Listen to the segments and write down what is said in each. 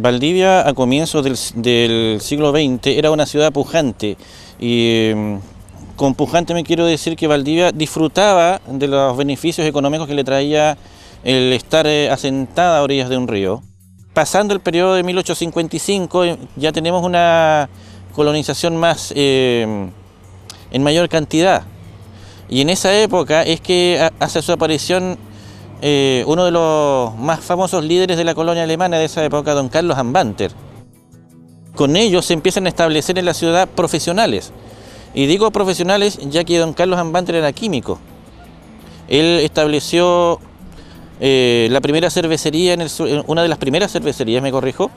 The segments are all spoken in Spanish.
Valdivia a comienzos del siglo XX era una ciudad pujante y con pujante me quiero decir que Valdivia disfrutaba de los beneficios económicos que le traía el estar asentada a orillas de un río. Pasando el periodo de 1855 ya tenemos una colonización más en mayor cantidad y en esa época es que hace su aparición uno de los más famosos líderes de la colonia alemana de esa época, don Carlos Ambanter. Con ellos se empiezan a establecer en la ciudad profesionales. Y digo profesionales ya que don Carlos Ambanter era químico. Él estableció la primera cervecería en el sur, una de las primeras cervecerías, me corrijo,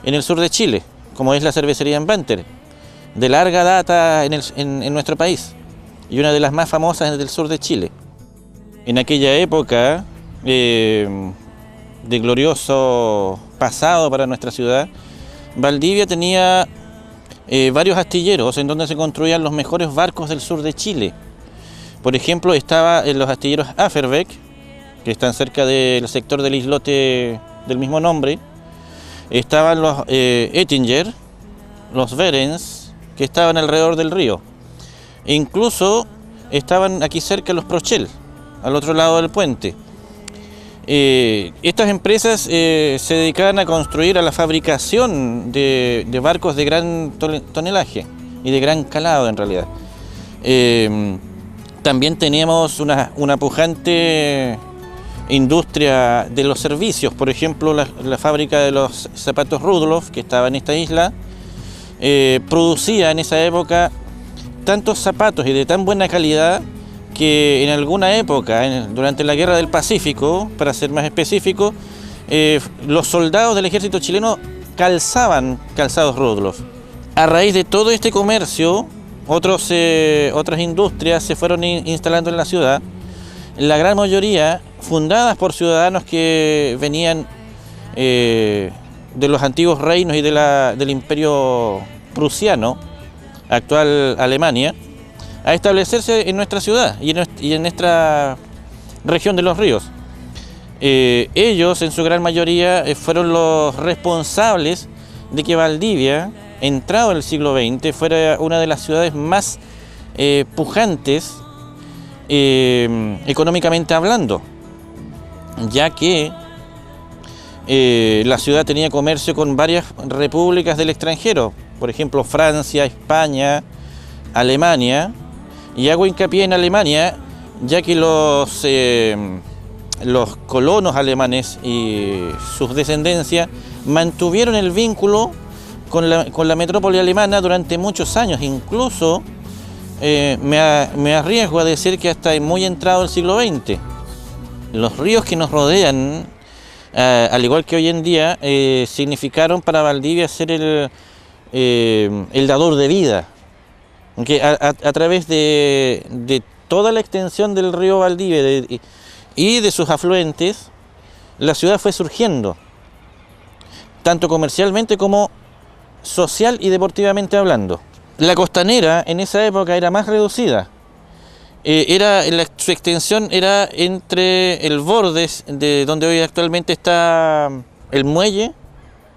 en el sur de Chile, como es la cervecería Ambanter, de larga data en nuestro país y una de las más famosas del sur de Chile. En aquella época de glorioso pasado para nuestra ciudad, Valdivia tenía varios astilleros en donde se construían los mejores barcos del sur de Chile. Por ejemplo, estaba en los astilleros Aferbeck, que están cerca del sector del islote del mismo nombre. Estaban los Ettinger, los Behrens, que estaban alrededor del río. E incluso estaban aquí cerca los Prochel, al otro lado del puente. Estas empresas se dedicaban a construir a la fabricación de barcos de gran tonelaje y de gran calado en realidad. También teníamos una pujante industria de los servicios, por ejemplo la fábrica de los zapatos Rudolf, que estaba en esta isla, producía en esa época tantos zapatos y de tan buena calidad que en alguna época, durante la Guerra del Pacífico, para ser más específico, los soldados del ejército chileno calzaban calzados Rudolf. A raíz de todo este comercio, otras industrias se fueron instalando en la ciudad, la gran mayoría fundadas por ciudadanos que venían de los antiguos reinos y del imperio prusiano, actual Alemania, a establecerse en nuestra ciudad y en nuestra región de los ríos. Ellos, en su gran mayoría, fueron los responsables de que Valdivia, entrado en el siglo XX, fuera una de las ciudades más pujantes económicamente hablando, ya que la ciudad tenía comercio con varias repúblicas del extranjero, por ejemplo Francia, España, Alemania. Y hago hincapié en Alemania, ya que los colonos alemanes y sus descendencias mantuvieron el vínculo con la metrópoli alemana durante muchos años. Incluso me arriesgo a decir que hasta muy entrado el siglo XX. Los ríos que nos rodean, al igual que hoy en día, significaron para Valdivia ser el dador de vida. Que a través de toda la extensión del río Valdivia y de sus afluentes, la ciudad fue surgiendo, tanto comercialmente como social y deportivamente hablando. La costanera en esa época era más reducida. Su extensión era entre el borde de donde hoy actualmente está el muelle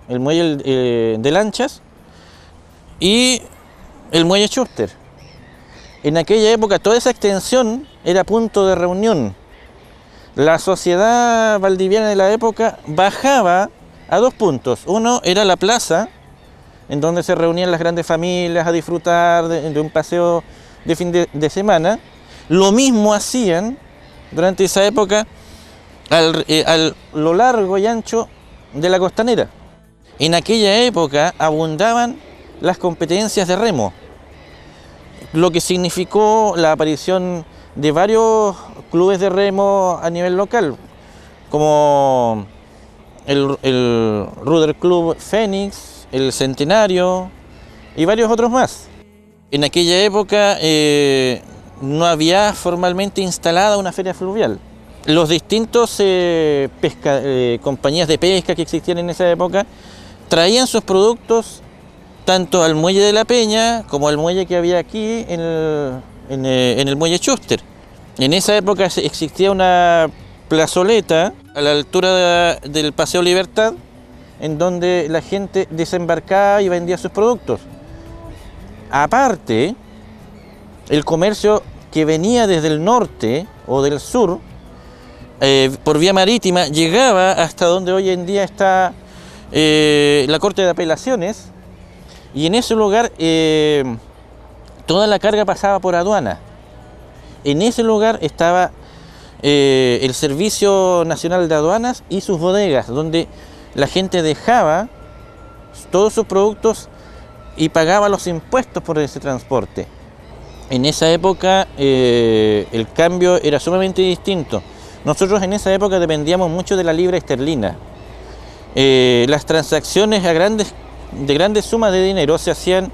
de lanchas y el muelle Schuster. En aquella época toda esa extensión era punto de reunión. La sociedad valdiviana de la época bajaba a dos puntos. Uno era la plaza, en donde se reunían las grandes familias a disfrutar de un paseo de fin de semana. Lo mismo hacían durante esa época a lo largo y ancho de la costanera. En aquella época abundaban las competencias de remo, lo que significó la aparición de varios clubes de remo a nivel local, como el Ruder Club Fénix, el Centenario y varios otros más. En aquella época no había formalmente instalada una feria fluvial. Los distintos compañías de pesca que existían en esa época traían sus productos tanto al muelle de la Peña como al muelle que había aquí en el muelle Schuster. En esa época existía una plazoleta a la altura del Paseo Libertad, en donde la gente desembarcaba y vendía sus productos. Aparte, el comercio que venía desde el norte o del sur, por vía marítima, llegaba hasta donde hoy en día está la Corte de Apelaciones, y en ese lugar toda la carga pasaba por aduana. En ese lugar estaba el Servicio Nacional de Aduanas y sus bodegas, donde la gente dejaba todos sus productos y pagaba los impuestos por ese transporte. En esa época el cambio era sumamente distinto. Nosotros en esa época dependíamos mucho de la libra esterlina. Las transacciones de grandes sumas de dinero se hacían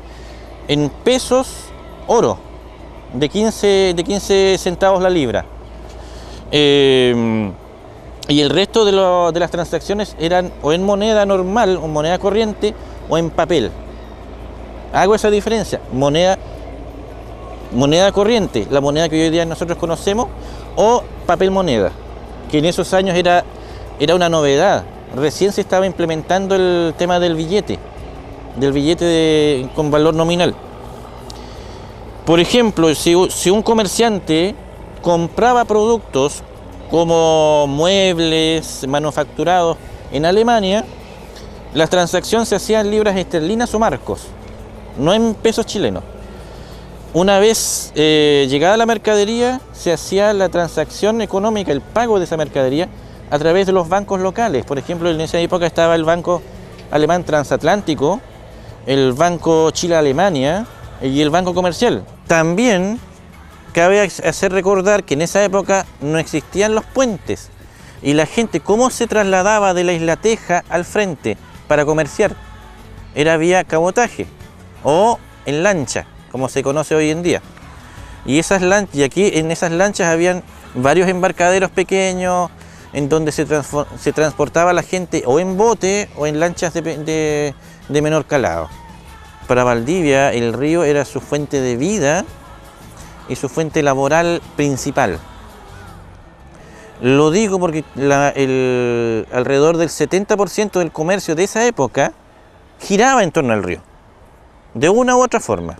en pesos oro, de 15 centavos la libra. Y el resto de las transacciones eran o en moneda normal, o moneda corriente, o en papel. Hago esa diferencia: moneda corriente, la moneda que hoy día nosotros conocemos, o papel moneda, que en esos años era una novedad. Recién se estaba implementando el tema del billete con valor nominal. Por ejemplo, si un comerciante compraba productos como muebles manufacturados en Alemania, las transacciones se hacían en libras esterlinas o marcos, no en pesos chilenos. Una vez llegada la mercadería, se hacía la transacción económica, el pago de esa mercadería, a través de los bancos locales. Por ejemplo, en esa época estaba el Banco Alemán Transatlántico, el Banco Chile-Alemania y el Banco Comercial. También cabe hacer recordar que en esa época no existían los puentes, y la gente, ¿cómo se trasladaba de la Isla Teja al frente para comerciar? Era vía cabotaje o en lancha, como se conoce hoy en día. Y aquí en esas lanchas habían varios embarcaderos pequeños en donde se transportaba la gente o en bote o en lanchas de menor calado. Para Valdivia el río era su fuente de vida y su fuente laboral principal. Lo digo porque alrededor del 70% del comercio de esa época giraba en torno al río, de una u otra forma.